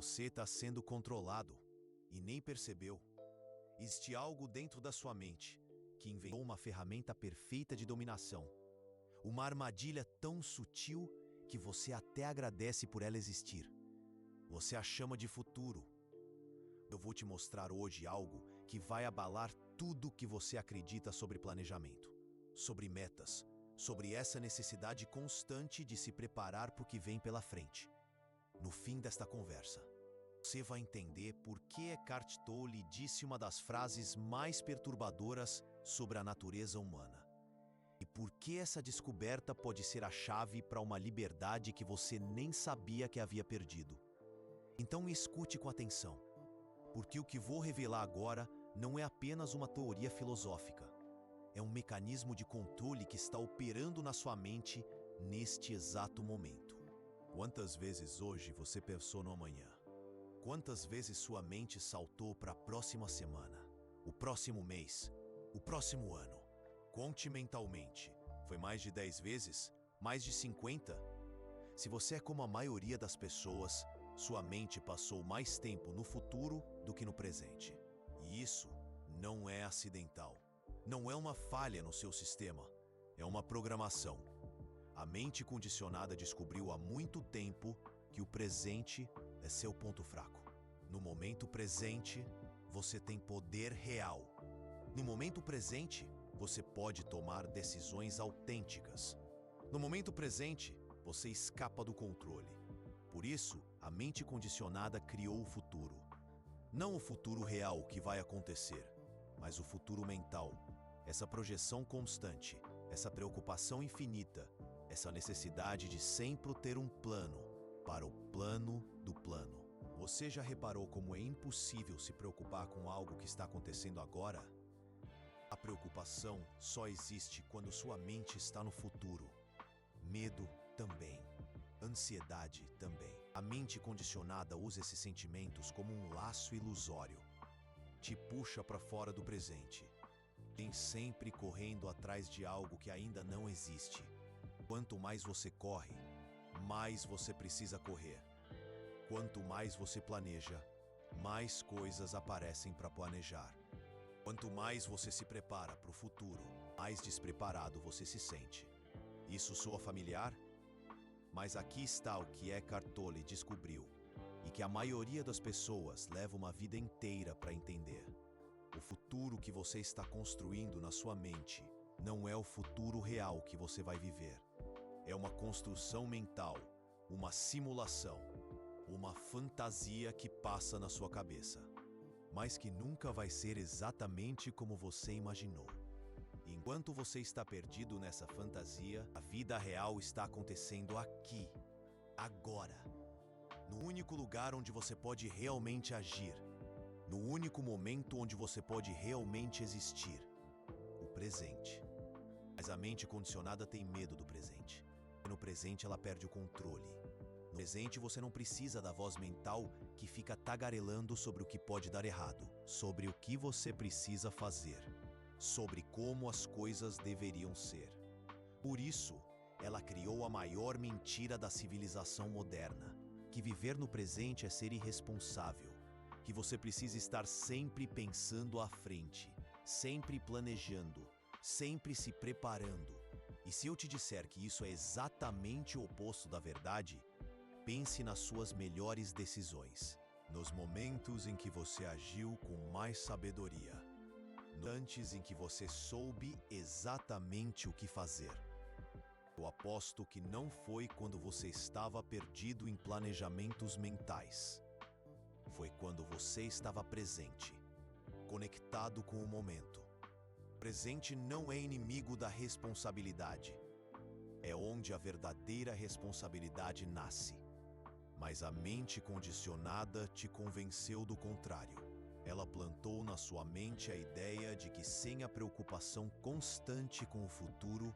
Você está sendo controlado e nem percebeu. Existe algo dentro da sua mente que inventou uma ferramenta perfeita de dominação. Uma armadilha tão sutil que você até agradece por ela existir. Você a chama de futuro. Eu vou te mostrar hoje algo que vai abalar tudo que você acredita sobre planejamento, sobre metas, sobre essa necessidade constante de se preparar para o que vem pela frente. No fim desta conversa, você vai entender por que Eckhart Tolle disse uma das frases mais perturbadoras sobre a natureza humana. E por que essa descoberta pode ser a chave para uma liberdade que você nem sabia que havia perdido. Então me escute com atenção, porque o que vou revelar agora não é apenas uma teoria filosófica. É um mecanismo de controle que está operando na sua mente neste exato momento. Quantas vezes hoje você pensou no amanhã? Quantas vezes sua mente saltou para a próxima semana, o próximo mês, o próximo ano? Conte mentalmente. Foi mais de 10 vezes? Mais de 50? Se você é como a maioria das pessoas, sua mente passou mais tempo no futuro do que no presente. E isso não é acidental. Não é uma falha no seu sistema. É uma programação. A mente condicionada descobriu há muito tempo que o presente é seu ponto fraco. No momento presente, você tem poder real. No momento presente, você pode tomar decisões autênticas. No momento presente, você escapa do controle. Por isso, a mente condicionada criou o futuro. Não o futuro real que vai acontecer, mas o futuro mental. Essa projeção constante, essa preocupação infinita, essa necessidade de sempre ter um plano para o plano do plano. Você já reparou como é impossível se preocupar com algo que está acontecendo agora? A preocupação só existe quando sua mente está no futuro. Medo também. Ansiedade também. A mente condicionada usa esses sentimentos como um laço ilusório. Te puxa para fora do presente. Tem sempre correndo atrás de algo que ainda não existe. Quanto mais você corre, mais você precisa correr. Quanto mais você planeja, mais coisas aparecem para planejar. Quanto mais você se prepara para o futuro, mais despreparado você se sente. Isso soa familiar? Mas aqui está o que Eckhart Tolle descobriu e que a maioria das pessoas leva uma vida inteira para entender. O futuro que você está construindo na sua mente não é o futuro real que você vai viver. É uma construção mental, uma simulação, uma fantasia que passa na sua cabeça, mas que nunca vai ser exatamente como você imaginou. Enquanto você está perdido nessa fantasia, a vida real está acontecendo aqui, agora. No único lugar onde você pode realmente agir. No único momento onde você pode realmente existir. O presente. Mas a mente condicionada tem medo do presente. No presente ela perde o controle. No presente você não precisa da voz mental que fica tagarelando sobre o que pode dar errado, sobre o que você precisa fazer, sobre como as coisas deveriam ser. Por isso, ela criou a maior mentira da civilização moderna, que viver no presente é ser irresponsável, que você precisa estar sempre pensando à frente, sempre planejando, sempre se preparando. E se eu te disser que isso é exatamente o oposto da verdade, pense nas suas melhores decisões, nos momentos em que você agiu com mais sabedoria, antes em que você soube exatamente o que fazer. Eu aposto que não foi quando você estava perdido em planejamentos mentais. Foi quando você estava presente, conectado com o momento. Presente não é inimigo da responsabilidade. É onde a verdadeira responsabilidade nasce. Mas a mente condicionada te convenceu do contrário. Ela plantou na sua mente a ideia de que sem a preocupação constante com o futuro,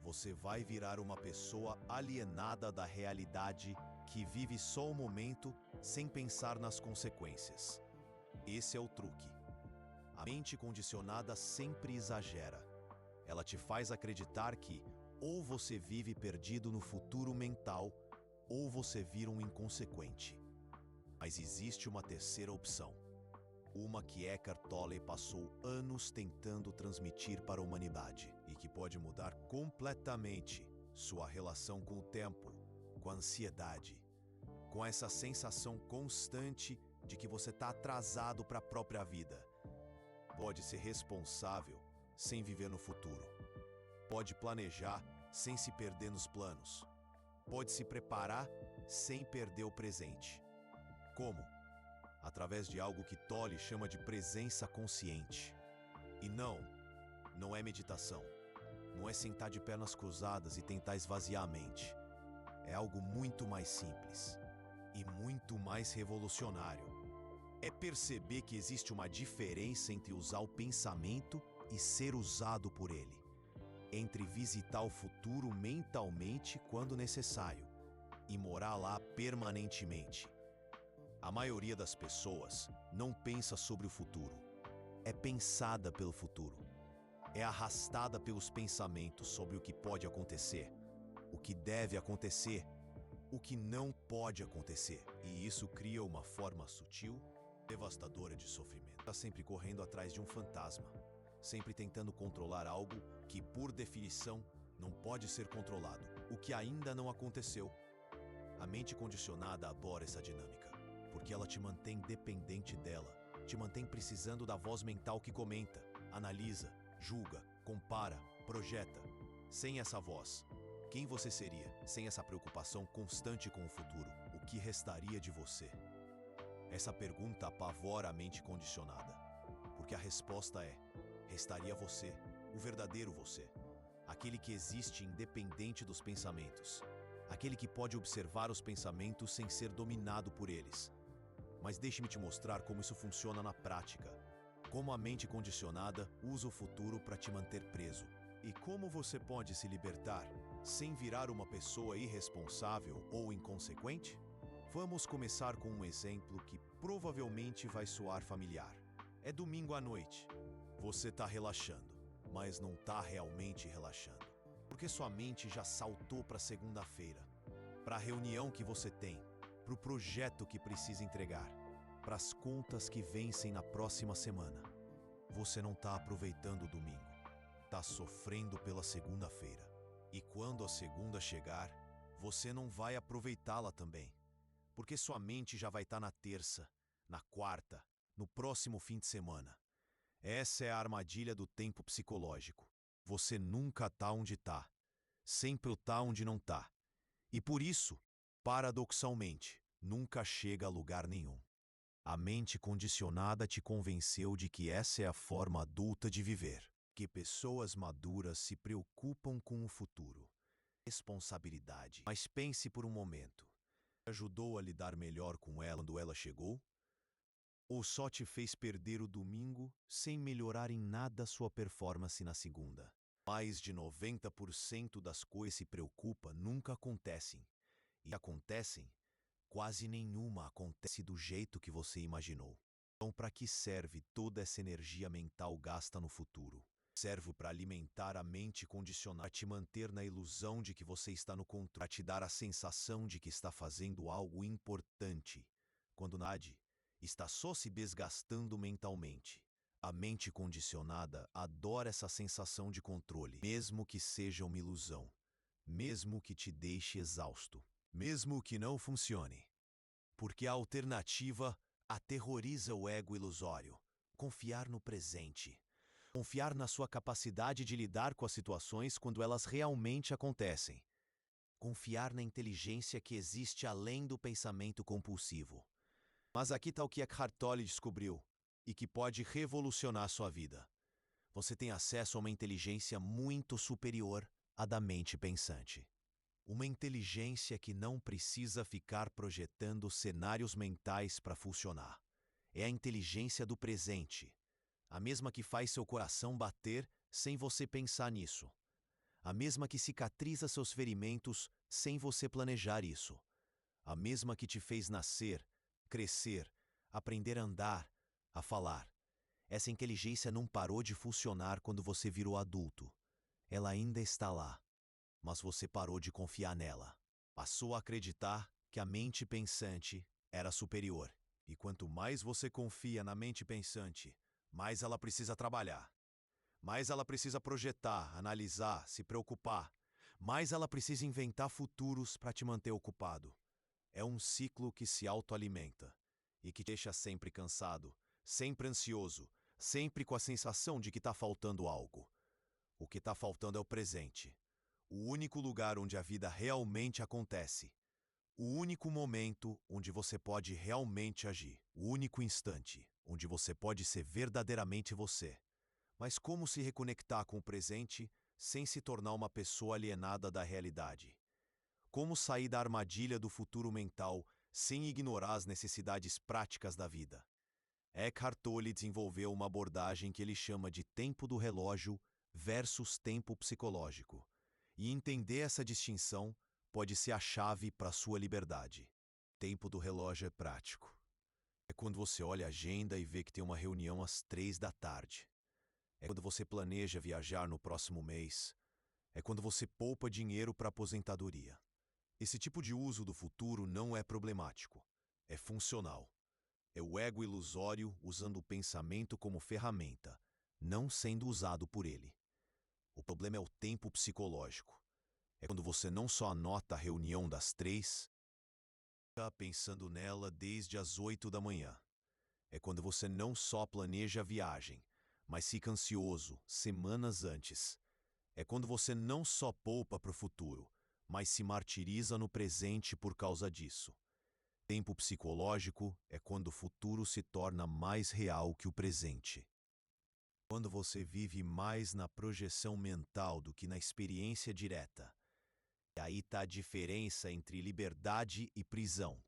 você vai virar uma pessoa alienada da realidade que vive só o momento sem pensar nas consequências. Esse é o truque. A mente condicionada sempre exagera. Ela te faz acreditar que ou você vive perdido no futuro mental, ou você vira um inconsequente. Mas existe uma terceira opção. Uma que Eckhart Tolle passou anos tentando transmitir para a humanidade e que pode mudar completamente sua relação com o tempo, com a ansiedade, com essa sensação constante de que você está atrasado para a própria vida. Pode ser responsável sem viver no futuro. Pode planejar sem se perder nos planos. Pode se preparar sem perder o presente. Como? Através de algo que Tolle chama de presença consciente. E não é meditação. Não é sentar de pernas cruzadas e tentar esvaziar a mente. É algo muito mais simples e muito mais revolucionário. É perceber que existe uma diferença entre usar o pensamento e ser usado por ele. Entre visitar o futuro mentalmente quando necessário e morar lá permanentemente. A maioria das pessoas não pensa sobre o futuro. É pensada pelo futuro. É arrastada pelos pensamentos sobre o que pode acontecer, o que deve acontecer, o que não pode acontecer. E isso cria uma forma sutil, devastadora de sofrimento. Está sempre correndo atrás de um fantasma, sempre tentando controlar algo que, por definição, não pode ser controlado, o que ainda não aconteceu. A mente condicionada adora essa dinâmica, porque ela te mantém dependente dela, te mantém precisando da voz mental que comenta, analisa, julga, compara, projeta. Sem essa voz, quem você seria? Sem essa preocupação constante com o futuro, o que restaria de você? Essa pergunta apavora a mente condicionada, porque a resposta é: restaria você, o verdadeiro você, aquele que existe independente dos pensamentos, aquele que pode observar os pensamentos sem ser dominado por eles. Mas deixe-me te mostrar como isso funciona na prática, como a mente condicionada usa o futuro para te manter preso, e como você pode se libertar sem virar uma pessoa irresponsável ou inconsequente? Vamos começar com um exemplo que provavelmente vai soar familiar. É domingo à noite. Você está relaxando, mas não está realmente relaxando, porque sua mente já saltou para segunda-feira, para a reunião que você tem, para o projeto que precisa entregar, para as contas que vencem na próxima semana. Você não está aproveitando o domingo, está sofrendo pela segunda-feira. E quando a segunda chegar, você não vai aproveitá-la também, porque sua mente já vai estar na terça, na quarta, no próximo fim de semana. Essa é a armadilha do tempo psicológico. Você nunca está onde está, sempre está onde não está. E por isso, paradoxalmente, nunca chega a lugar nenhum. A mente condicionada te convenceu de que essa é a forma adulta de viver, que pessoas maduras se preocupam com o futuro. Responsabilidade. Mas pense por um momento. Ajudou a lidar melhor com ela quando ela chegou? Ou só te fez perder o domingo sem melhorar em nada sua performance na segunda? Mais de 90% das coisas que se preocupa nunca acontecem. E acontecem, quase nenhuma acontece do jeito que você imaginou. Então, para que serve toda essa energia mental gasta no futuro? Serve para alimentar a mente condicionada, te manter na ilusão de que você está no controle, para te dar a sensação de que está fazendo algo importante, quando na verdade está só se desgastando mentalmente. A mente condicionada adora essa sensação de controle, mesmo que seja uma ilusão, mesmo que te deixe exausto, mesmo que não funcione. Porque a alternativa aterroriza o ego ilusório. Confiar no presente. Confiar na sua capacidade de lidar com as situações quando elas realmente acontecem. Confiar na inteligência que existe além do pensamento compulsivo. Mas aqui está o que Eckhart Tolle descobriu e que pode revolucionar sua vida. Você tem acesso a uma inteligência muito superior à da mente pensante. Uma inteligência que não precisa ficar projetando cenários mentais para funcionar. É a inteligência do presente. A mesma que faz seu coração bater sem você pensar nisso. A mesma que cicatriza seus ferimentos sem você planejar isso. A mesma que te fez nascer, crescer, aprender a andar, a falar. Essa inteligência não parou de funcionar quando você virou adulto. Ela ainda está lá, mas você parou de confiar nela. Passou a acreditar que a mente pensante era superior. E quanto mais você confia na mente pensante, mais ela precisa trabalhar. Mais ela precisa projetar, analisar, se preocupar. Mais ela precisa inventar futuros para te manter ocupado. É um ciclo que se autoalimenta e que te deixa sempre cansado, sempre ansioso, sempre com a sensação de que está faltando algo. O que está faltando é o presente. O único lugar onde a vida realmente acontece. O único momento onde você pode realmente agir. O único instante onde você pode ser verdadeiramente você. Mas como se reconectar com o presente sem se tornar uma pessoa alienada da realidade? Como sair da armadilha do futuro mental sem ignorar as necessidades práticas da vida? Eckhart Tolle desenvolveu uma abordagem que ele chama de tempo do relógio versus tempo psicológico. E entender essa distinção pode ser a chave para a sua liberdade. Tempo do relógio é prático. É quando você olha a agenda e vê que tem uma reunião às 3 da tarde. É quando você planeja viajar no próximo mês. É quando você poupa dinheiro para a aposentadoria. Esse tipo de uso do futuro não é problemático. É funcional. É o ego ilusório usando o pensamento como ferramenta, não sendo usado por ele. O problema é o tempo psicológico. É quando você não só anota a reunião das 3, está pensando nela desde as 8 da manhã. É quando você não só planeja a viagem, mas fica ansioso semanas antes. É quando você não só poupa para o futuro, mas se martiriza no presente por causa disso. Tempo psicológico é quando o futuro se torna mais real que o presente. Quando você vive mais na projeção mental do que na experiência direta. E aí está a diferença entre liberdade e prisão.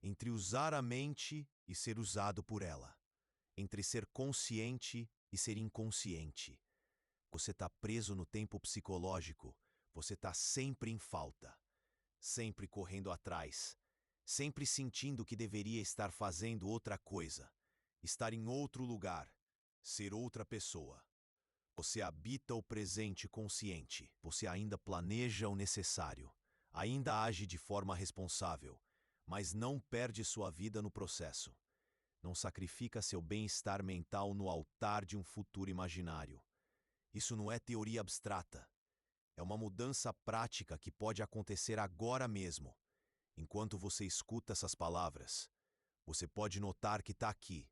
Entre usar a mente e ser usado por ela. Entre ser consciente e ser inconsciente. Você está preso no tempo psicológico, você está sempre em falta, sempre correndo atrás, sempre sentindo que deveria estar fazendo outra coisa, estar em outro lugar, ser outra pessoa. Você habita o presente consciente, você ainda planeja o necessário, ainda age de forma responsável, mas não perde sua vida no processo. Não sacrifica seu bem-estar mental no altar de um futuro imaginário. Isso não é teoria abstrata. É uma mudança prática que pode acontecer agora mesmo. Enquanto você escuta essas palavras, você pode notar que está aqui,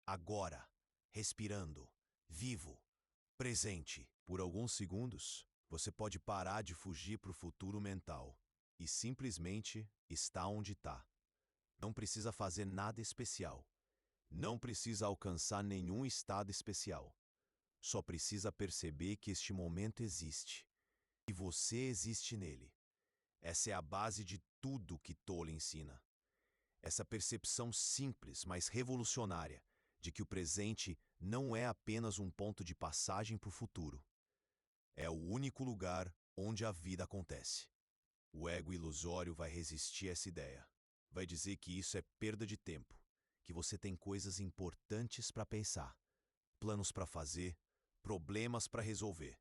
agora, respirando, vivo, presente. Por alguns segundos, você pode parar de fugir para o futuro mental e simplesmente estar onde está. Não precisa fazer nada especial. Não precisa alcançar nenhum estado especial. Só precisa perceber que este momento existe. E você existe nele. Essa é a base de tudo que Tolle ensina. Essa percepção simples, mas revolucionária, de que o presente não é apenas um ponto de passagem para o futuro. É o único lugar onde a vida acontece. O ego ilusório vai resistir a essa ideia. Vai dizer que isso é perda de tempo, que você tem coisas importantes para pensar, planos para fazer, problemas para resolver.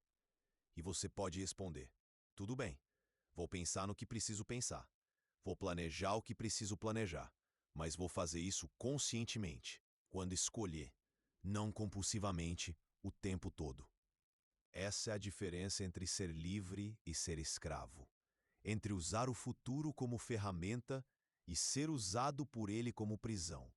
E você pode responder: tudo bem, vou pensar no que preciso pensar. Vou planejar o que preciso planejar. Mas vou fazer isso conscientemente, quando escolher, não compulsivamente, o tempo todo. Essa é a diferença entre ser livre e ser escravo. Entre usar o futuro como ferramenta e ser usado por ele como prisão.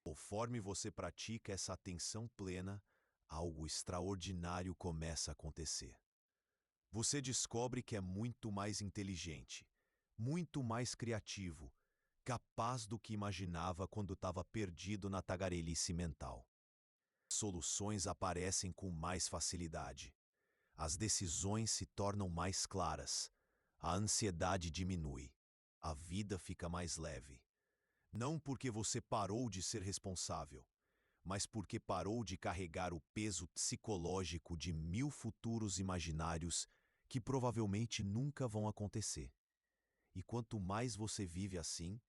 Conforme você pratica essa atenção plena, algo extraordinário começa a acontecer. Você descobre que é muito mais inteligente, muito mais criativo, capaz do que imaginava quando estava perdido na tagarelice mental. Soluções aparecem com mais facilidade. As decisões se tornam mais claras. A ansiedade diminui. A vida fica mais leve. Não porque você parou de ser responsável, mas porque parou de carregar o peso psicológico de 1000 futuros imaginários que provavelmente nunca vão acontecer. E quanto mais você vive assim,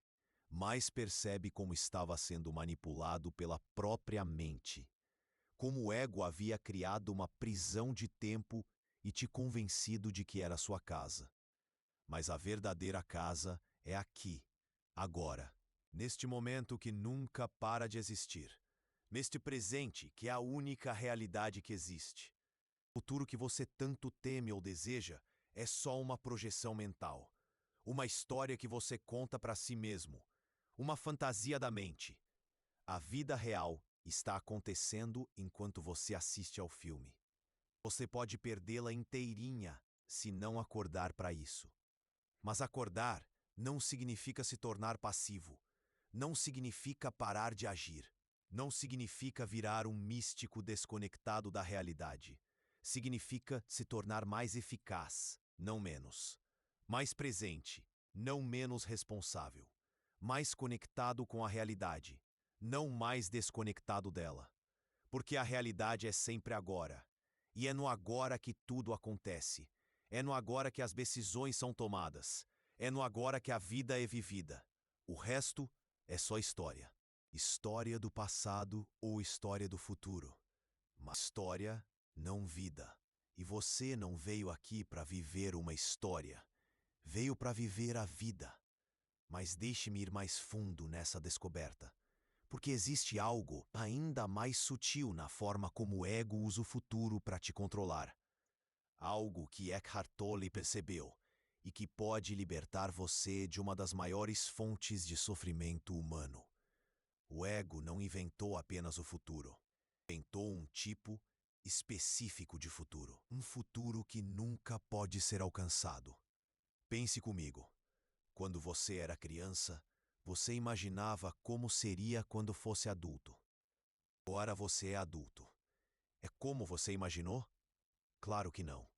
mais percebe como estava sendo manipulado pela própria mente. Como o ego havia criado uma prisão de tempo e te convencido de que era sua casa. Mas a verdadeira casa é aqui, agora. neste momento que nunca para de existir, neste presente que é a única realidade que existe. O futuro que você tanto teme ou deseja é só uma projeção mental, uma história que você conta para si mesmo, uma fantasia da mente. A vida real está acontecendo enquanto você assiste ao filme. Você pode perdê-la inteirinha se não acordar para isso. Mas acordar não significa se tornar passivo, não significa parar de agir, não significa virar um místico desconectado da realidade. Significa se tornar mais eficaz, não menos. Mais presente, não menos responsável. Mais conectado com a realidade, não mais desconectado dela. Porque a realidade é sempre agora. E é no agora que tudo acontece. É no agora que as decisões são tomadas. É no agora que a vida é vivida. O resto é só história. História do passado ou história do futuro. Mas história, não vida. E você não veio aqui para viver uma história. Veio para viver a vida. Mas deixe-me ir mais fundo nessa descoberta. Porque existe algo ainda mais sutil na forma como o ego usa o futuro para te controlar. Algo que Eckhart Tolle percebeu e que pode libertar você de uma das maiores fontes de sofrimento humano. O ego não inventou apenas o futuro. Inventou um tipo específico de futuro. Um futuro que nunca pode ser alcançado. Pense comigo. Quando você era criança, você imaginava como seria quando fosse adulto. Agora você é adulto. É como você imaginou? Claro que não.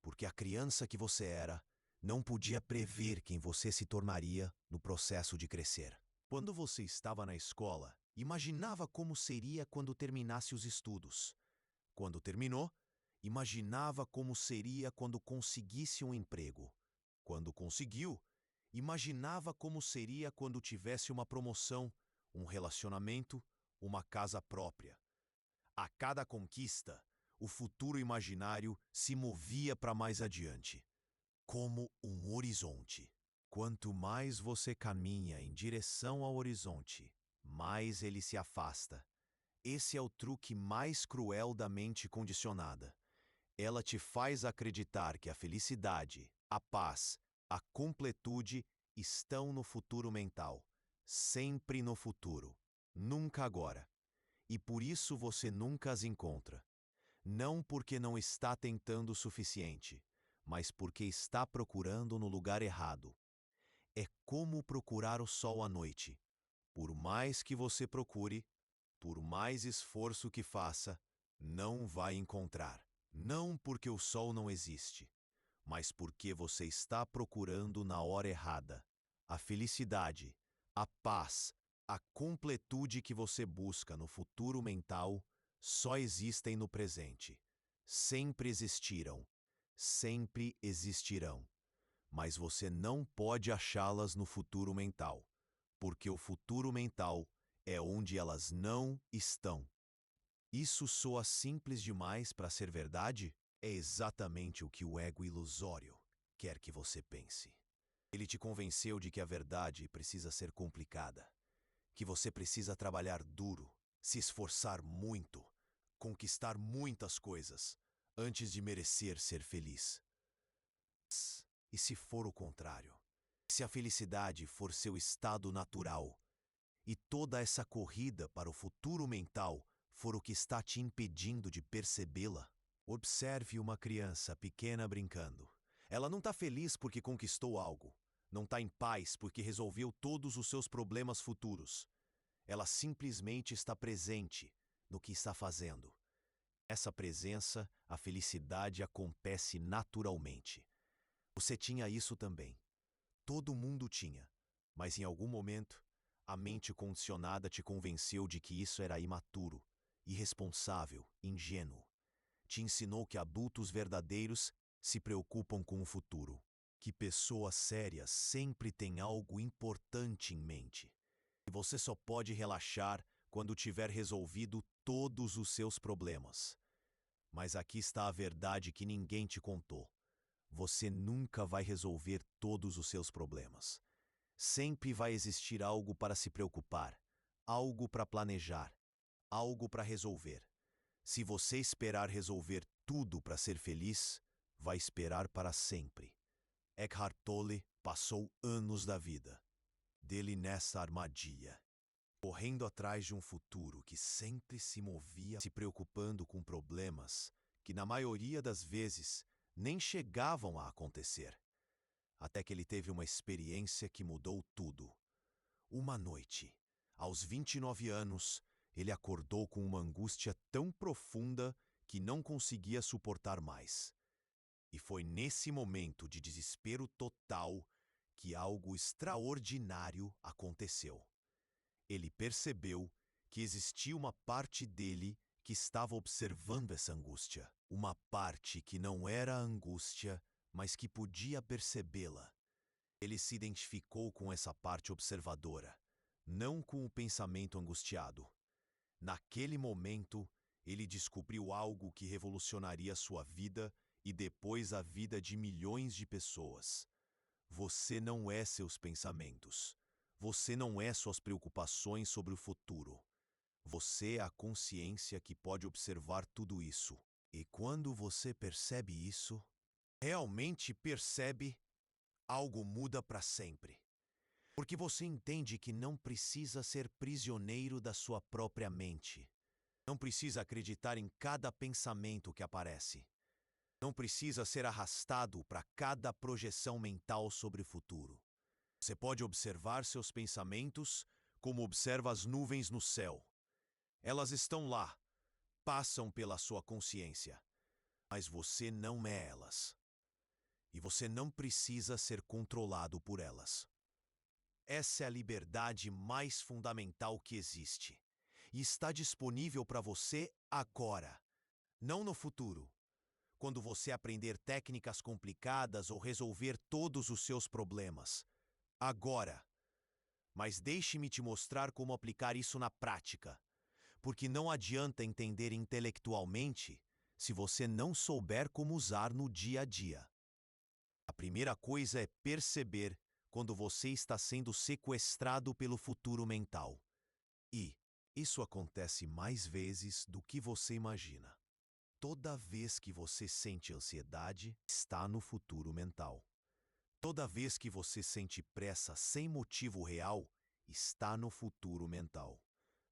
Porque a criança que você era não podia prever quem você se tornaria no processo de crescer. Quando você estava na escola, imaginava como seria quando terminasse os estudos. Quando terminou, imaginava como seria quando conseguisse um emprego. Quando conseguiu, imaginava como seria quando tivesse uma promoção, um relacionamento, uma casa própria. A cada conquista, o futuro imaginário se movia para mais adiante, como um horizonte. Quanto mais você caminha em direção ao horizonte, mais ele se afasta. Esse é o truque mais cruel da mente condicionada. Ela te faz acreditar que a felicidade, a paz, a completude estão no futuro mental. Sempre no futuro. Nunca agora. E por isso você nunca as encontra. Não porque não está tentando o suficiente, mas porque está procurando no lugar errado. É como procurar o sol à noite. Por mais que você procure, por mais esforço que faça, não vai encontrar. Não porque o sol não existe, mas porque você está procurando na hora errada. A felicidade, a paz, a completude que você busca no futuro mental só existem no presente. Sempre existiram, sempre existirão. Mas você não pode achá-las no futuro mental, porque o futuro mental é onde elas não estão. Isso soa simples demais para ser verdade? É exatamente o que o ego ilusório quer que você pense. Ele te convenceu de que a verdade precisa ser complicada, que você precisa trabalhar duro, se esforçar muito, conquistar muitas coisas, antes de merecer ser feliz. E se for o contrário? Se a felicidade for seu estado natural, e toda essa corrida para o futuro mental for o que está te impedindo de percebê-la? Observe uma criança pequena brincando. Ela não está feliz porque conquistou algo. Não está em paz porque resolveu todos os seus problemas futuros. Ela simplesmente está presente no que está fazendo. Essa presença, a felicidade acontece naturalmente. Você tinha isso também. Todo mundo tinha. Mas em algum momento, a mente condicionada te convenceu de que isso era imaturo, irresponsável, ingênuo. Te ensinou que adultos verdadeiros se preocupam com o futuro, que pessoas sérias sempre têm algo importante em mente. E você só pode relaxar quando tiver resolvido todos os seus problemas. Mas aqui está a verdade que ninguém te contou. Você nunca vai resolver todos os seus problemas. Sempre vai existir algo para se preocupar, algo para planejar, algo para resolver. Se você esperar resolver tudo para ser feliz, vai esperar para sempre. Eckhart Tolle passou anos da vida dele nessa armadilha, correndo atrás de um futuro que sempre se movia, se preocupando com problemas que, na maioria das vezes, nem chegavam a acontecer. Até que ele teve uma experiência que mudou tudo. Uma noite, aos 29 anos, ele acordou com uma angústia tão profunda que não conseguia suportar mais. E foi nesse momento de desespero total que algo extraordinário aconteceu. Ele percebeu que existia uma parte dele que estava observando essa angústia. Uma parte que não era a angústia, mas que podia percebê-la. Ele se identificou com essa parte observadora, não com o pensamento angustiado. Naquele momento, ele descobriu algo que revolucionaria sua vida e depois a vida de milhões de pessoas. Você não é seus pensamentos. Você não é suas preocupações sobre o futuro. Você é a consciência que pode observar tudo isso. E quando você percebe isso, realmente percebe, algo muda para sempre. Porque você entende que não precisa ser prisioneiro da sua própria mente. Não precisa acreditar em cada pensamento que aparece. Não precisa ser arrastado para cada projeção mental sobre o futuro. Você pode observar seus pensamentos como observa as nuvens no céu. Elas estão lá, passam pela sua consciência, mas você não é elas. E você não precisa ser controlado por elas. Essa é a liberdade mais fundamental que existe. E está disponível para você agora, não no futuro. Quando você aprender técnicas complicadas ou resolver todos os seus problemas. Agora. Mas deixe-me te mostrar como aplicar isso na prática. Porque não adianta entender intelectualmente se você não souber como usar no dia a dia. A primeira coisa é perceber quando você está sendo sequestrado pelo futuro mental. E isso acontece mais vezes do que você imagina. Toda vez que você sente ansiedade, está no futuro mental. Toda vez que você sente pressa sem motivo real, está no futuro mental.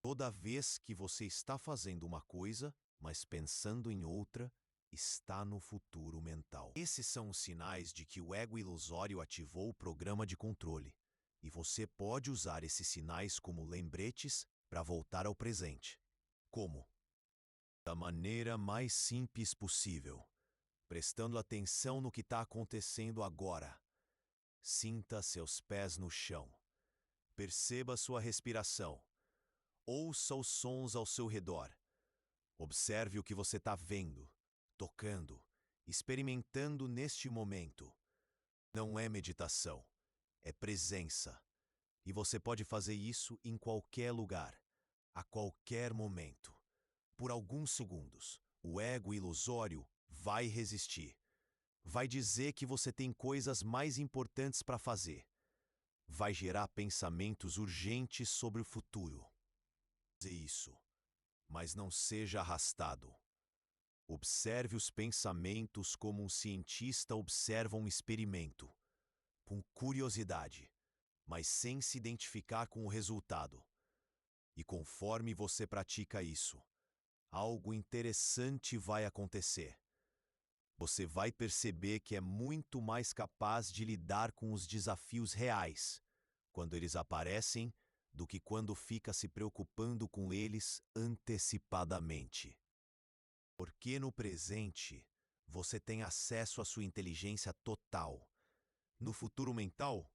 Toda vez que você está fazendo uma coisa, mas pensando em outra, está no futuro mental. Esses são os sinais de que o ego ilusório ativou o programa de controle. E você pode usar esses sinais como lembretes para voltar ao presente. Como? Da maneira mais simples possível, prestando atenção no que está acontecendo agora. Sinta seus pés no chão. Perceba sua respiração. Ouça os sons ao seu redor. Observe o que você está vendo, tocando, experimentando neste momento. Não é meditação, é presença. E você pode fazer isso em qualquer lugar, a qualquer momento. Por alguns segundos, o ego ilusório vai resistir. Vai dizer que você tem coisas mais importantes para fazer. Vai gerar pensamentos urgentes sobre o futuro. Fazer isso, mas não seja arrastado. Observe os pensamentos como um cientista observa um experimento, com curiosidade, mas sem se identificar com o resultado. E conforme você pratica isso, algo interessante vai acontecer. Você vai perceber que é muito mais capaz de lidar com os desafios reais, quando eles aparecem, do que quando fica se preocupando com eles antecipadamente. Porque no presente, você tem acesso à sua inteligência total. No futuro mental,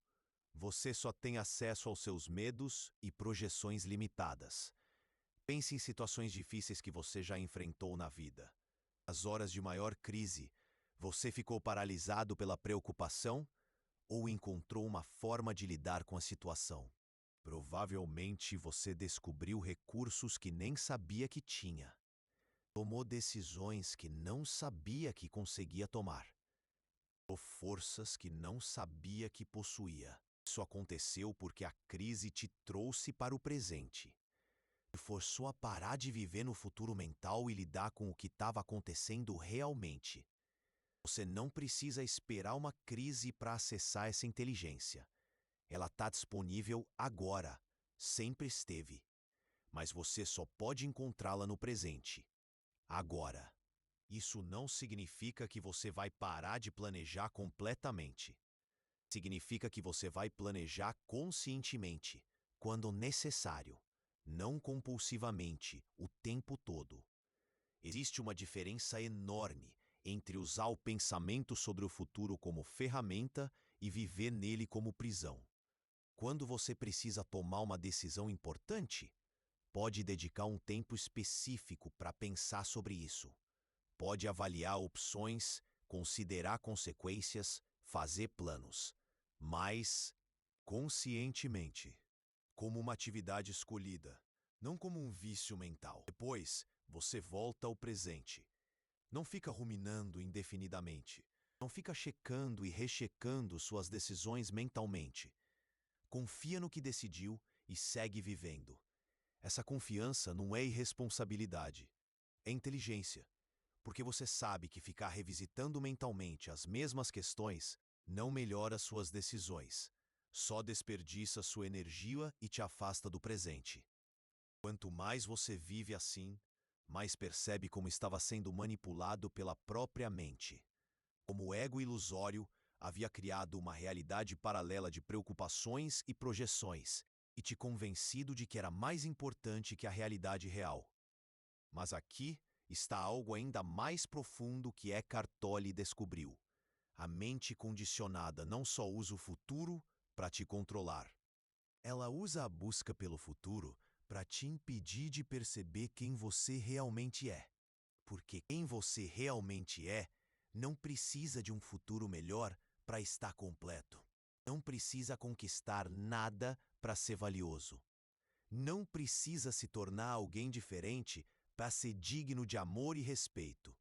você só tem acesso aos seus medos e projeções limitadas. Pense em situações difíceis que você já enfrentou na vida. As horas de maior crise, você ficou paralisado pela preocupação ou encontrou uma forma de lidar com a situação? Provavelmente você descobriu recursos que nem sabia que tinha. Tomou decisões que não sabia que conseguia tomar. Ou forças que não sabia que possuía. Isso aconteceu porque a crise te trouxe para o presente. Te forçou a parar de viver no futuro mental e lidar com o que estava acontecendo realmente. Você não precisa esperar uma crise para acessar essa inteligência. Ela está disponível agora, sempre esteve. Mas você só pode encontrá-la no presente, agora. Isso não significa que você vai parar de planejar completamente. Significa que você vai planejar conscientemente, quando necessário, não compulsivamente, o tempo todo. Existe uma diferença enorme entre usar o pensamento sobre o futuro como ferramenta e viver nele como prisão. Quando você precisa tomar uma decisão importante, pode dedicar um tempo específico para pensar sobre isso. Pode avaliar opções, considerar consequências, fazer planos, mas conscientemente, como uma atividade escolhida, não como um vício mental. Depois, você volta ao presente. Não fica ruminando indefinidamente. Não fica checando e rechecando suas decisões mentalmente. Confia no que decidiu e segue vivendo. Essa confiança não é irresponsabilidade, é inteligência. Porque você sabe que ficar revisitando mentalmente as mesmas questões não melhora suas decisões, só desperdiça sua energia e te afasta do presente. Quanto mais você vive assim, mais percebe como estava sendo manipulado pela própria mente. Como o ego ilusório havia criado uma realidade paralela de preocupações e projeções, e te convencido de que era mais importante que a realidade real. Mas aqui está algo ainda mais profundo que Eckhart Tolle descobriu. A mente condicionada não só usa o futuro para te controlar. Ela usa a busca pelo futuro para te impedir de perceber quem você realmente é. Porque quem você realmente é não precisa de um futuro melhor para estar completo. Não precisa conquistar nada para ser valioso. Não precisa se tornar alguém diferente para ser digno de amor e respeito.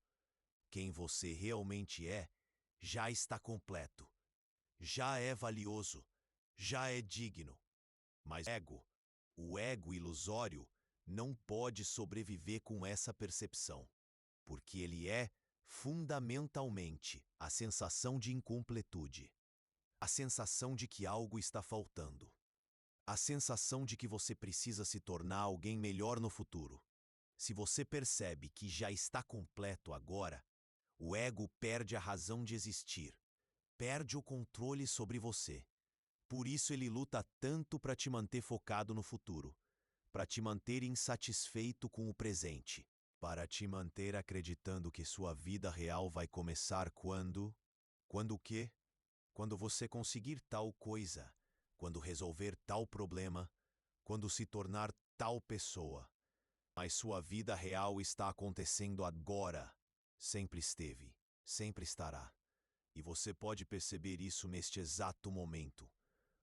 Quem você realmente é já está completo, já é valioso, já é digno. Mas o ego ilusório, não pode sobreviver com essa percepção, porque ele é, fundamentalmente, a sensação de incompletude, a sensação de que algo está faltando, a sensação de que você precisa se tornar alguém melhor no futuro. Se você percebe que já está completo agora, o ego perde a razão de existir, perde o controle sobre você. Por isso ele luta tanto para te manter focado no futuro, para te manter insatisfeito com o presente, para te manter acreditando que sua vida real vai começar quando... Quando o quê? Quando você conseguir tal coisa, quando resolver tal problema, quando se tornar tal pessoa. Mas sua vida real está acontecendo agora. Sempre esteve, sempre estará. E você pode perceber isso neste exato momento.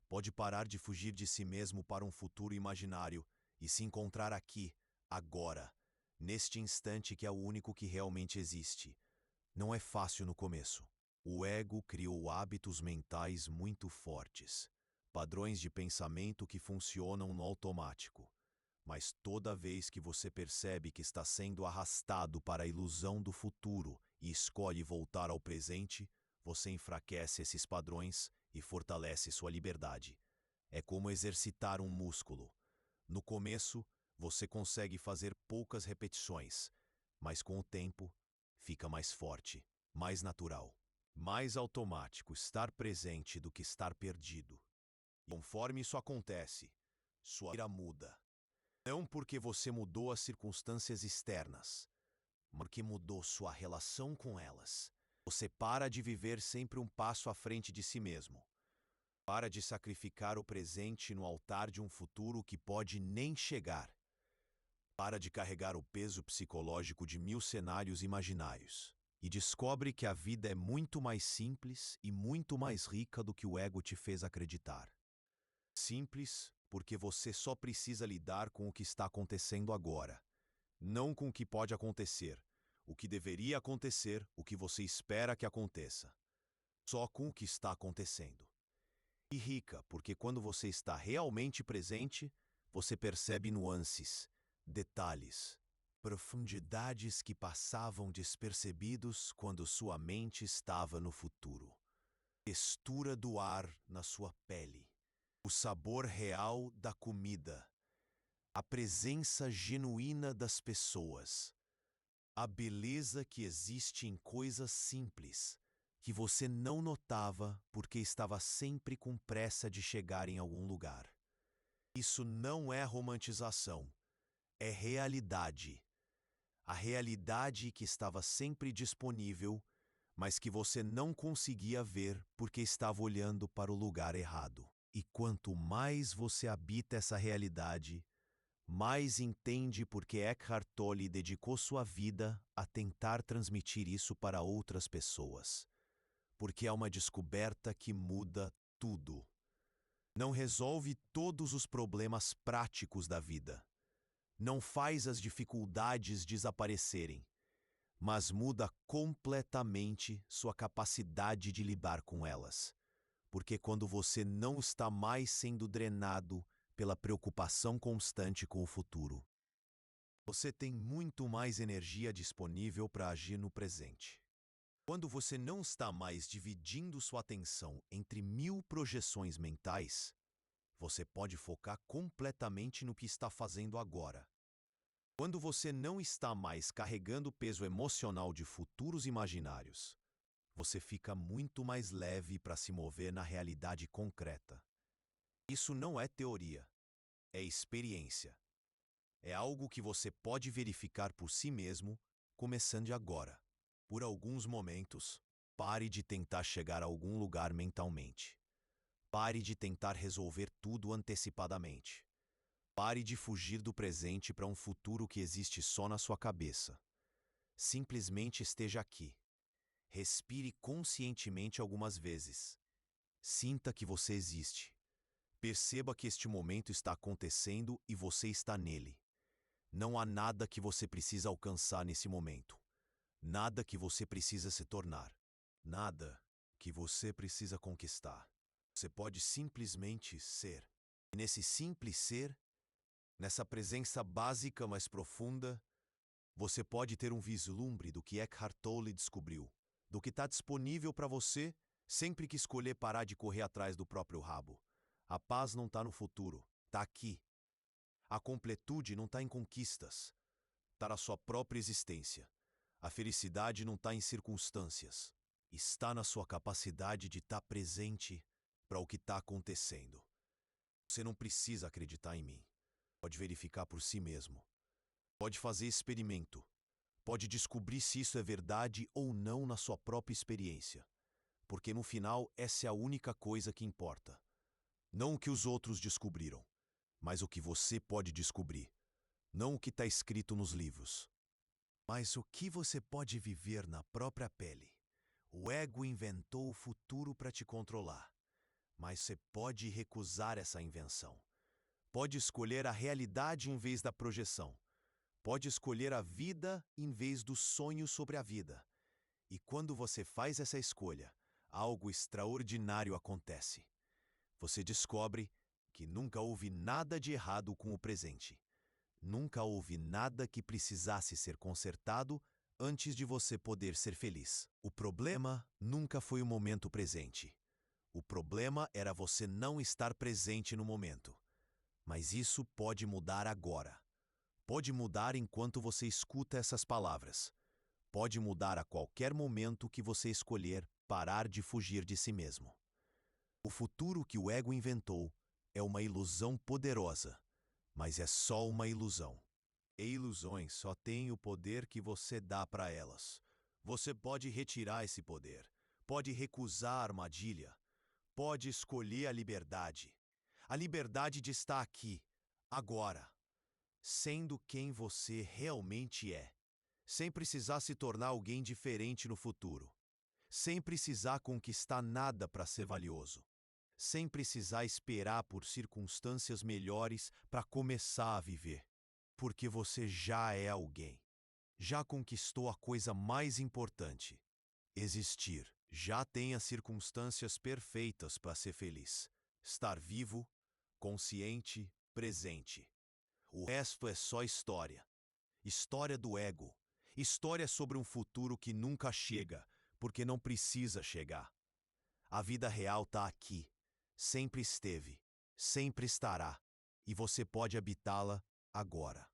Pode parar de fugir de si mesmo para um futuro imaginário e se encontrar aqui, agora, neste instante que é o único que realmente existe. Não é fácil no começo. O ego criou hábitos mentais muito fortes, padrões de pensamento que funcionam no automático. Mas toda vez que você percebe que está sendo arrastado para a ilusão do futuro e escolhe voltar ao presente, você enfraquece esses padrões e fortalece sua liberdade. É como exercitar um músculo. No começo, você consegue fazer poucas repetições, mas com o tempo, fica mais forte, mais natural, mais automático estar presente do que estar perdido. E conforme isso acontece, sua vida muda. Não porque você mudou as circunstâncias externas, mas porque mudou sua relação com elas. Você para de viver sempre um passo à frente de si mesmo. Para de sacrificar o presente no altar de um futuro que pode nem chegar. Para de carregar o peso psicológico de 1000 cenários imaginários. E descobre que a vida é muito mais simples e muito mais rica do que o ego te fez acreditar. Simples porque você só precisa lidar com o que está acontecendo agora, não com o que pode acontecer, o que deveria acontecer, o que você espera que aconteça. Só com o que está acontecendo. E rica, porque quando você está realmente presente, você percebe nuances, detalhes, profundidades que passavam despercebidos quando sua mente estava no futuro. Textura do ar na sua pele, o sabor real da comida, a presença genuína das pessoas, a beleza que existe em coisas simples, que você não notava porque estava sempre com pressa de chegar em algum lugar. Isso não é romantização, é realidade. A realidade que estava sempre disponível, mas que você não conseguia ver porque estava olhando para o lugar errado. E quanto mais você habita essa realidade, mais entende porque Eckhart Tolle dedicou sua vida a tentar transmitir isso para outras pessoas. Porque é uma descoberta que muda tudo. Não resolve todos os problemas práticos da vida. Não faz as dificuldades desaparecerem, mas muda completamente sua capacidade de lidar com elas. Porque quando você não está mais sendo drenado pela preocupação constante com o futuro, você tem muito mais energia disponível para agir no presente. Quando você não está mais dividindo sua atenção entre 1000 projeções mentais, você pode focar completamente no que está fazendo agora. Quando você não está mais carregando o peso emocional de futuros imaginários, você fica muito mais leve para se mover na realidade concreta. Isso não é teoria, é experiência. É algo que você pode verificar por si mesmo, começando agora. Por alguns momentos, pare de tentar chegar a algum lugar mentalmente. Pare de tentar resolver tudo antecipadamente. Pare de fugir do presente para um futuro que existe só na sua cabeça. Simplesmente esteja aqui. Respire conscientemente algumas vezes. Sinta que você existe. Perceba que este momento está acontecendo e você está nele. Não há nada que você precisa alcançar nesse momento. Nada que você precisa se tornar. Nada que você precisa conquistar. Você pode simplesmente ser. E nesse simples ser, nessa presença básica mais profunda, você pode ter um vislumbre do que Eckhart Tolle descobriu, do que está disponível para você sempre que escolher parar de correr atrás do próprio rabo. A paz não está no futuro, está aqui. A completude não está em conquistas, está na sua própria existência. A felicidade não está em circunstâncias, está na sua capacidade de estar presente para o que está acontecendo. Você não precisa acreditar em mim. Pode verificar por si mesmo. Pode fazer experimento. Pode descobrir se isso é verdade ou não na sua própria experiência. Porque no final, essa é a única coisa que importa. Não o que os outros descobriram, mas o que você pode descobrir. Não o que está escrito nos livros, mas o que você pode viver na própria pele. O ego inventou o futuro para te controlar, mas você pode recusar essa invenção. Pode escolher a realidade em vez da projeção. Pode escolher a vida em vez do sonho sobre a vida. E quando você faz essa escolha, algo extraordinário acontece. Você descobre que nunca houve nada de errado com o presente. Nunca houve nada que precisasse ser consertado antes de você poder ser feliz. O problema nunca foi o momento presente. O problema era você não estar presente no momento. Mas isso pode mudar agora. Pode mudar enquanto você escuta essas palavras. Pode mudar a qualquer momento que você escolher parar de fugir de si mesmo. O futuro que o ego inventou é uma ilusão poderosa, mas é só uma ilusão. E ilusões só têm o poder que você dá para elas. Você pode retirar esse poder, pode recusar a armadilha, pode escolher a liberdade. A liberdade de estar aqui, agora, sendo quem você realmente é, sem precisar se tornar alguém diferente no futuro, sem precisar conquistar nada para ser valioso, sem precisar esperar por circunstâncias melhores para começar a viver, porque você já é alguém. Já conquistou a coisa mais importante: existir. Já tem as circunstâncias perfeitas para ser feliz. Estar vivo, consciente, presente. O resto é só história. História do ego. História sobre um futuro que nunca chega, porque não precisa chegar. A vida real está aqui. Sempre esteve. Sempre estará. E você pode habitá-la agora.